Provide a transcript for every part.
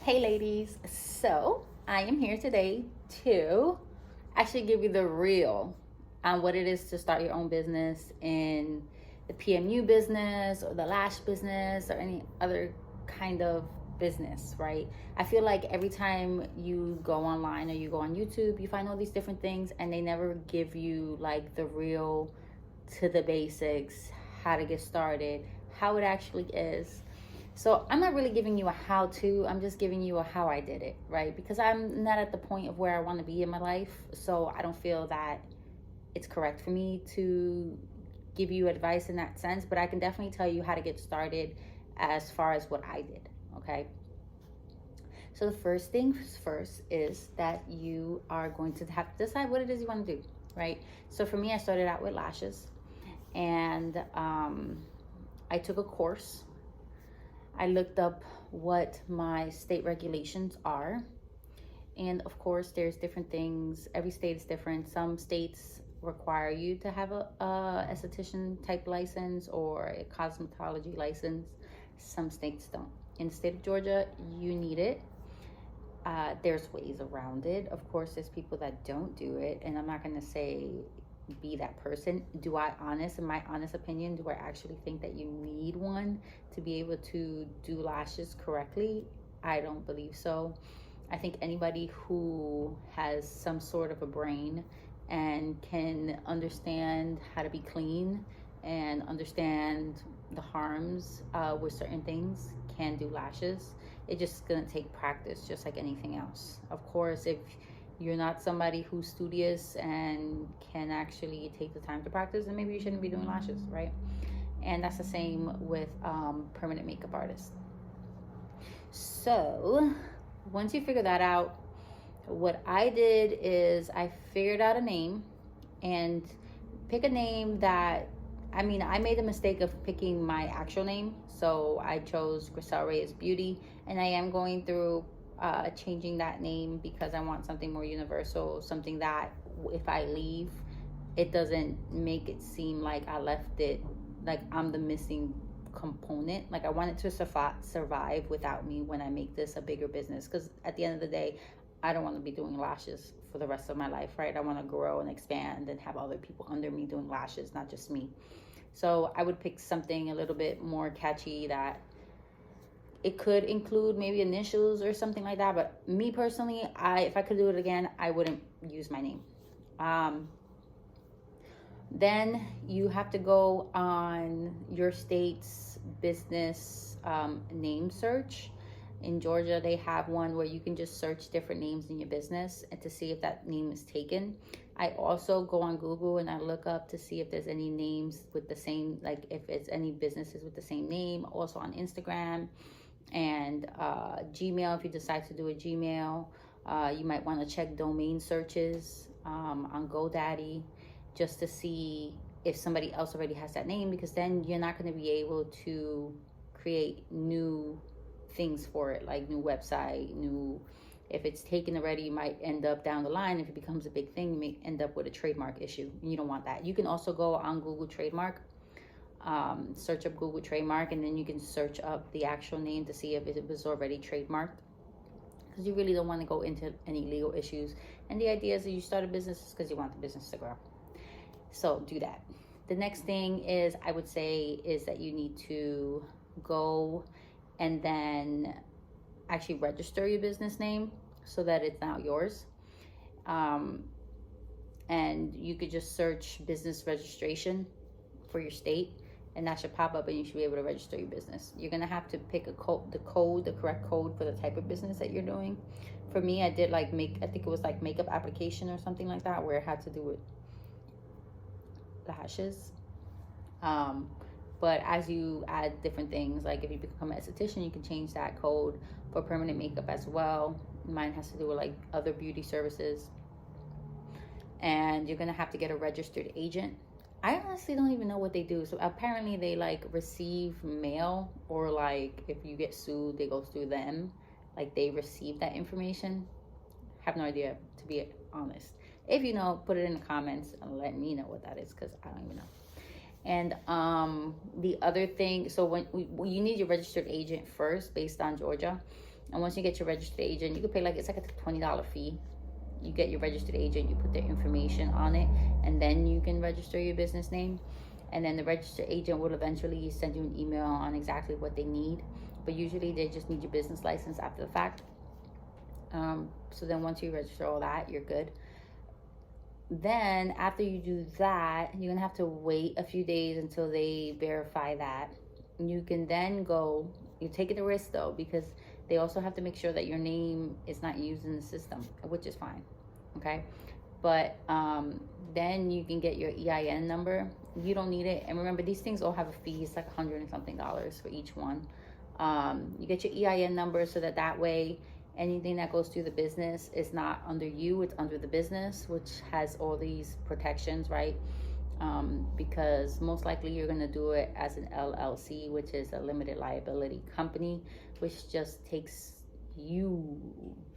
Hey ladies, so I am here today to actually give you the real on what it is to start your own business in the PMU business or the Lash business or any other kind of business, right? I feel like every time you go online or you go on YouTube, you find all these different things and they never give you like the real to the basics, how to get started, how it actually is. So I'm not really giving you a how to, I'm just giving you a how I did it, right? Because I'm not at the point of where I want to be in my life. So I don't feel that it's correct for me to give you advice in that sense, but I can definitely tell you how to get started as far as what I did, okay? So the first things first is that you are going to have to decide what it is you want to do, right? So for me, I started out with lashes and I took a course. I looked up what my state regulations are. And of course, there's different things. Every state is different. Some states require you to have a esthetician type license or a cosmetology license. Some states don't. In the state of Georgia, you need it. There's ways around it. Of course, there's people that don't do it. And I'm not going to say be that person. In my honest opinion, do I actually think that you need one to be able to do lashes correctly? I don't believe so. I think anybody who has some sort of a brain and can understand how to be clean and understand the harms with certain things can do lashes. It's just gonna take practice, just like anything else. Of course, if you're not somebody who's studious and can actually take the time to practice, then maybe you shouldn't be doing lashes, right? And that's the same with permanent makeup artists. So once you figure that out, what I did is I figured out a name and pick a name that, I made the mistake of picking my actual name. So I chose Grisel Reyes Beauty, and I am going through changing that name because I want something more universal, something that if I leave, it doesn't make it seem like I left it, like I'm the missing component. Like I want it to survive without me when I make this a bigger business, because at the end of the day, I don't want to be doing lashes for the rest of my life, right? I want to grow and expand and have other people under me doing lashes, not just me. So I would pick something a little bit more catchy that it could include maybe initials or something like that. But me personally, if I could do it again, I wouldn't use my name. Then you have to go on your state's business name search. In Georgia, they have one where you can just search different names in your business and to see if that name is taken. I also go on Google and I look up to see if there's any names with the same, like if it's any businesses with the same name. Also on Instagram and Gmail. If you decide to do a Gmail, you might want to check domain searches on GoDaddy just to see if somebody else already has that name, because then you're not going to be able to create new things for it, like new website, if it's taken already, you might end up down the line, if it becomes a big thing, you may end up with a trademark issue. You don't want that. You can also go on Google Trademark, search up Google Trademark, and then you can search up the actual name to see if it was already trademarked, because you really don't want to go into any legal issues. And the idea is that you start a business because you want the business to grow. So do that. The next thing is, I would say, is that you need to go and then actually register your business name so that it's now yours. And you could just search business registration for your state, and that should pop up and you should be able to register your business. You're gonna have to pick the correct code for the type of business that you're doing. For me, I did I think it was like makeup application or something like that, where it had to do with lashes. But as you add different things, like if you become an esthetician, you can change that code for permanent makeup as well. Mine has to do with like other beauty services. And you're gonna have to get a registered agent. I honestly don't even know what they do. So apparently they receive mail, or if you get sued, they go through them. They receive that information. Have no idea, to be honest. If you know, put it in the comments and let me know what that is, because I don't even know. And the other thing, so when you need your registered agent first, based on Georgia. And once you get your registered agent, you can pay it's like a $20 fee. You get your registered agent, you put their information on it, and then you can register your business name. And then the registered agent will eventually send you an email on exactly what they need. But usually they just need your business license after the fact. So then once you register all that, you're good. Then after you do that, you're gonna have to wait a few days until they verify that. You can then go, you're taking the risk though, because they also have to make sure that your name is not used in the system, which is fine, okay? But then you can get your EIN number. You don't need it. And remember, these things all have a fee. It's like $100 and something for each one. You get your EIN number so that way anything that goes through the business is not under you, it's under the business, which has all these protections, right? Because most likely you're going to do it as an LLC, which is a limited liability company, which just takes you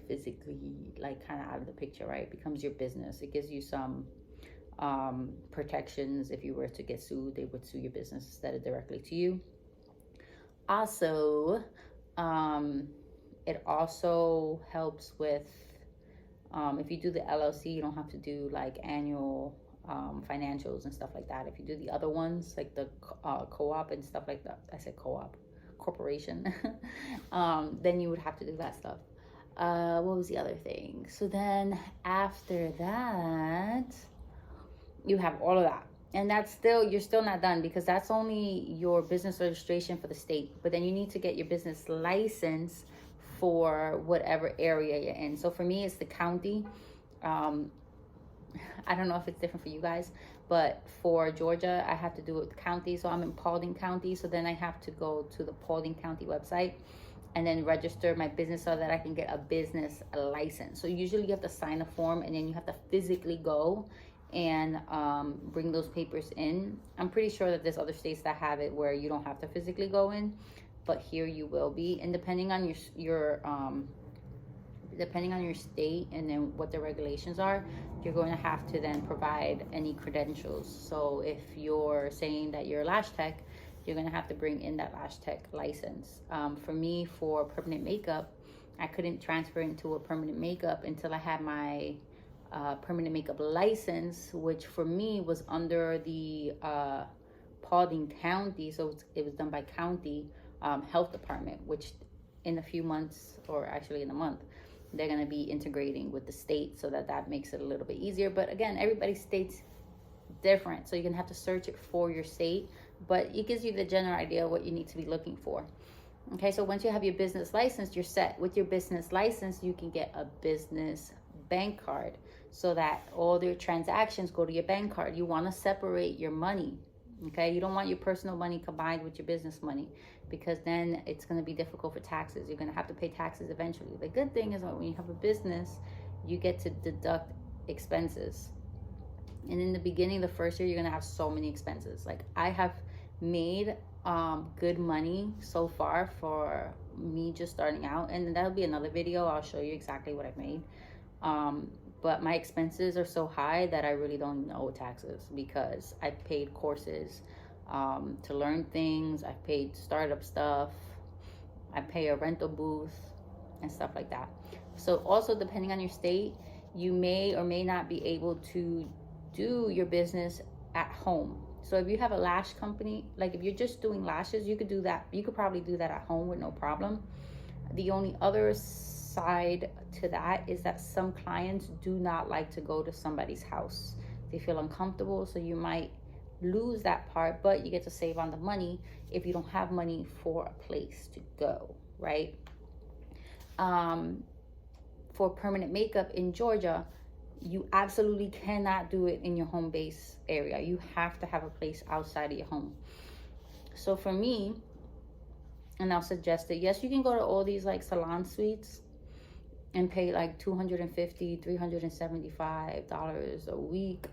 physically kind of out of the picture, right? It becomes your business. It gives you some protections. If you were to get sued, they would sue your business instead of directly to you. Also, it also helps with if you do the LLC, you don't have to do annual financials and stuff like that. If you do the other ones, like the co-op and stuff like that, I said co-op, corporation, then you would have to do that stuff. What was the other thing? So then after that, you have all of that. And you're still not done, because that's only your business registration for the state. But then you need to get your business license for whatever area you're in. So for me, it's the county. I don't know if it's different for you guys, but for Georgia, I have to do it with the county. So I'm in Paulding County. So then I have to go to the Paulding County website and then register my business so that I can get a business license. So usually you have to sign a form, and then you have to physically go and bring those papers in. I'm pretty sure that there's other states that have it where you don't have to physically go in, but here you will be. And depending on your state and then what the regulations are, you're going to have to then provide any credentials. So if you're saying that you're a Lash Tech, you're going to have to bring in that Lash Tech license. For me, for permanent makeup, I couldn't transfer into a permanent makeup until I had my permanent makeup license, which for me was under the Paulding County. So it was done by county health department, which in a few months, or actually in a month, they're going to be integrating with the state, so that makes it a little bit easier. But again, everybody's state's different, so you're going to have to search it for your state, but it gives you the general idea of what you need to be looking for. Okay, so once you have your business license, you're set. With your business license, you can get a business bank card so that all your transactions go to your bank card. You want to separate your money. Okay, you don't want your personal money combined with your business money, because then it's going to be difficult for taxes. You're going to have to pay taxes eventually. The good thing is that when you have a business, you get to deduct expenses. And in the beginning, the first year, you're going to have so many expenses. I have made good money so far for me just starting out, and that'll be another video. I'll show you exactly what I've made. But my expenses are so high that I really don't even owe taxes, because I paid courses to learn things. I paid startup stuff. I pay a rental booth and stuff like that. So also, depending on your state, you may or may not be able to do your business at home. So if you have a lash company, if you're just doing lashes, you could do that. You could probably do that at home with no problem. The only other side to that is that some clients do not like to go to somebody's house. They feel uncomfortable, so you might lose that part, but you get to save on the money if you don't have money for a place to go, right? For permanent makeup in Georgia, you absolutely cannot do it in your home base area. You have to have a place outside of your home. So for me, and I'll suggest it, yes, you can go to all these salon suites and pay $250, $375 a week.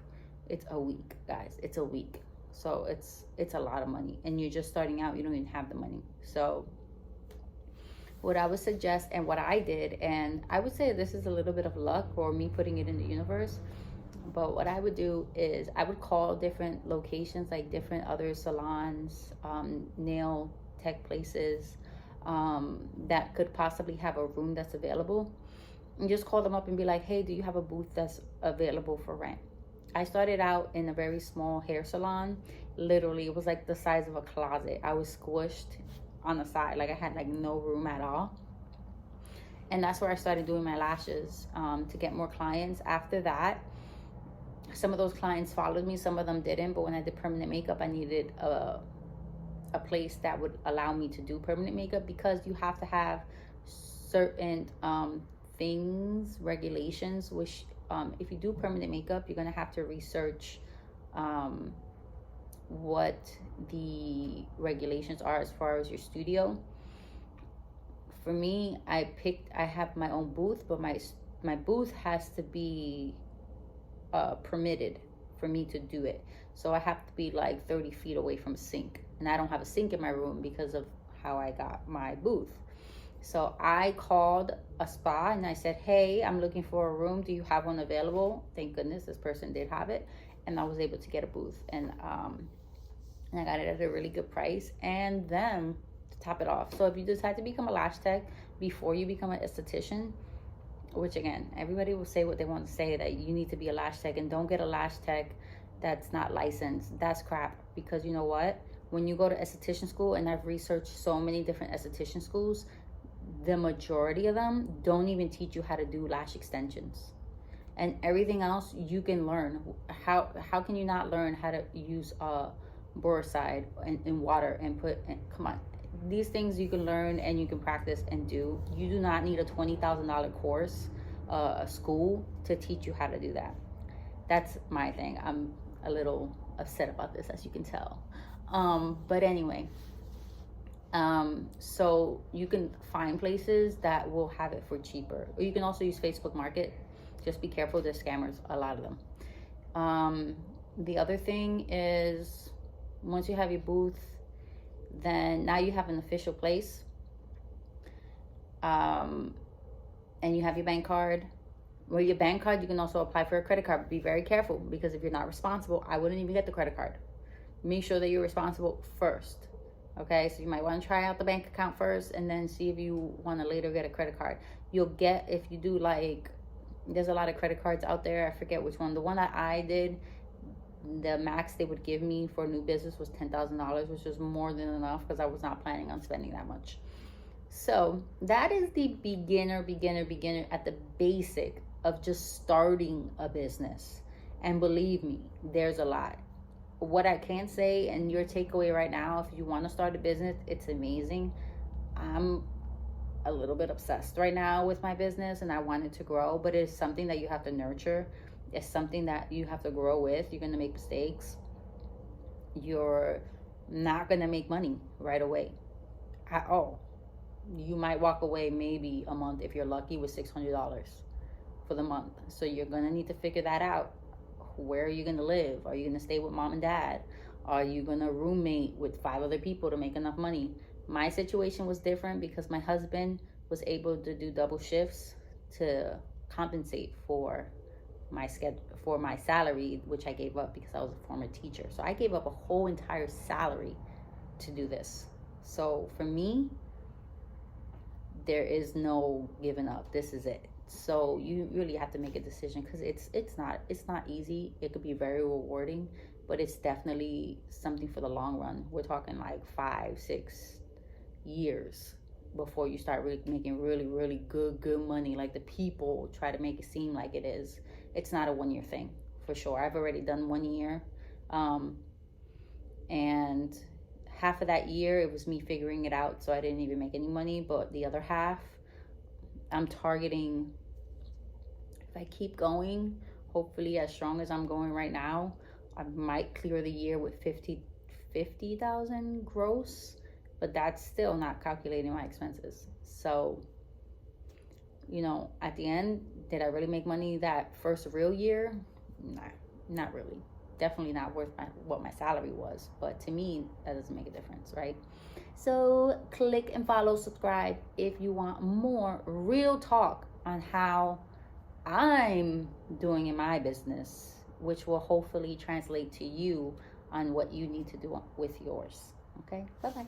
It's a week, guys. It's a week. So it's a lot of money, and you're just starting out. You don't even have the money. So what I would suggest, and what I did, and I would say this is a little bit of luck or me putting it in the universe, but what I would do is I would call different locations, different other salons, nail tech places, that could possibly have a room that's available, and just call them up and be like, hey, do you have a booth that's available for rent? I started out in a very small hair salon. Literally, it was like the size of a closet. I was squished on the side. Like I had like no room at all. And that's where I started doing my lashes, to get more clients. After that, some of those clients followed me, some of them didn't. But when I did permanent makeup, I needed a place that would allow me to do permanent makeup, because you have to have certain things, regulations, which if you do permanent makeup, you're going to have to research what the regulations are as far as your studio. For me, I have my own booth, but my booth has to be permitted for me to do it. So I have to be like 30 feet away from a sink, and I don't have a sink in my room because of how I got my booth. So I called a spa and I said, hey, I'm looking for a room. Do you have one available? Thank goodness this person did have it, and I was able to get a booth, and I got it at a really good price. And then to top it off, so if you decide to become a lash tech before you become an esthetician, which again, everybody will say what they want to say, that you need to be a lash tech, and don't get a lash tech that's not licensed. That's crap, because you know what? When you go to esthetician school, and I've researched so many different esthetician schools, the majority of them don't even teach you how to do lash extensions. And everything else you can learn. How can you not learn how to use boracides in water and come on. These things you can learn and you can practice and do. You do not need a $20,000 course, a school, to teach you how to do that. That's my thing. I'm a little upset about this, as you can tell. But anyway, so you can find places that will have it for cheaper. Or you can also use Facebook Market. Just be careful, there's scammers, a lot of them. The other thing is, once you have your booth, then now you have an official place, and you have your bank card. Well, your bank card, you can also apply for a credit card. Be very careful, because if you're not responsible, I wouldn't even get the credit card. Make sure that you're responsible first. Okay, so you might want to try out the bank account first, and then see if you want to later get a credit card. You'll get, if you do, like, there's a lot of credit cards out there. I forget which one. The one that I did, the max they would give me for a new business was $10,000, which was more than enough, because I was not planning on spending that much. So that is the beginner at the basic of just starting a business. And believe me, there's a lot. What I can say, and your takeaway right now, if you want to start a business, it's amazing. I'm a little bit obsessed right now with my business, and I want it to grow, but it's something that you have to nurture. It's something that you have to grow with. You're going to make mistakes. You're not going to make money right away at all. You might walk away maybe a month, if you're lucky, with $600 for the month. So you're going to need to figure that out. Where are you going to live? Are you going to stay with mom and dad? Are you going to roommate with 5 other people to make enough money? My situation was different, because my husband was able to do double shifts to compensate for my schedule, for my salary, which I gave up because I was a former teacher. So I gave up a whole entire salary to do this. So for me, there is no giving up. This is it. So you really have to make a decision, because it's not easy. It could be very rewarding, but it's definitely something for the long run. We're talking like 5-6 years before you start really making really good money, like the people try to make it seem like it is. It's not a 1-year thing, for sure. I've already done 1 year, and half of that year it was me figuring it out, so I didn't even make any money. But the other half, I'm targeting, if I keep going, hopefully as strong as I'm going right now, I might clear the year with 50,000 gross, but that's still not calculating my expenses. So, you know, at the end, did I really make money that first real year? Nah, not really. Definitely not worth what my salary was. But to me, that doesn't make a difference, right? So click and follow, subscribe if you want more real talk on how I'm doing in my business, which will hopefully translate to you on what you need to do with yours. Okay, bye-bye.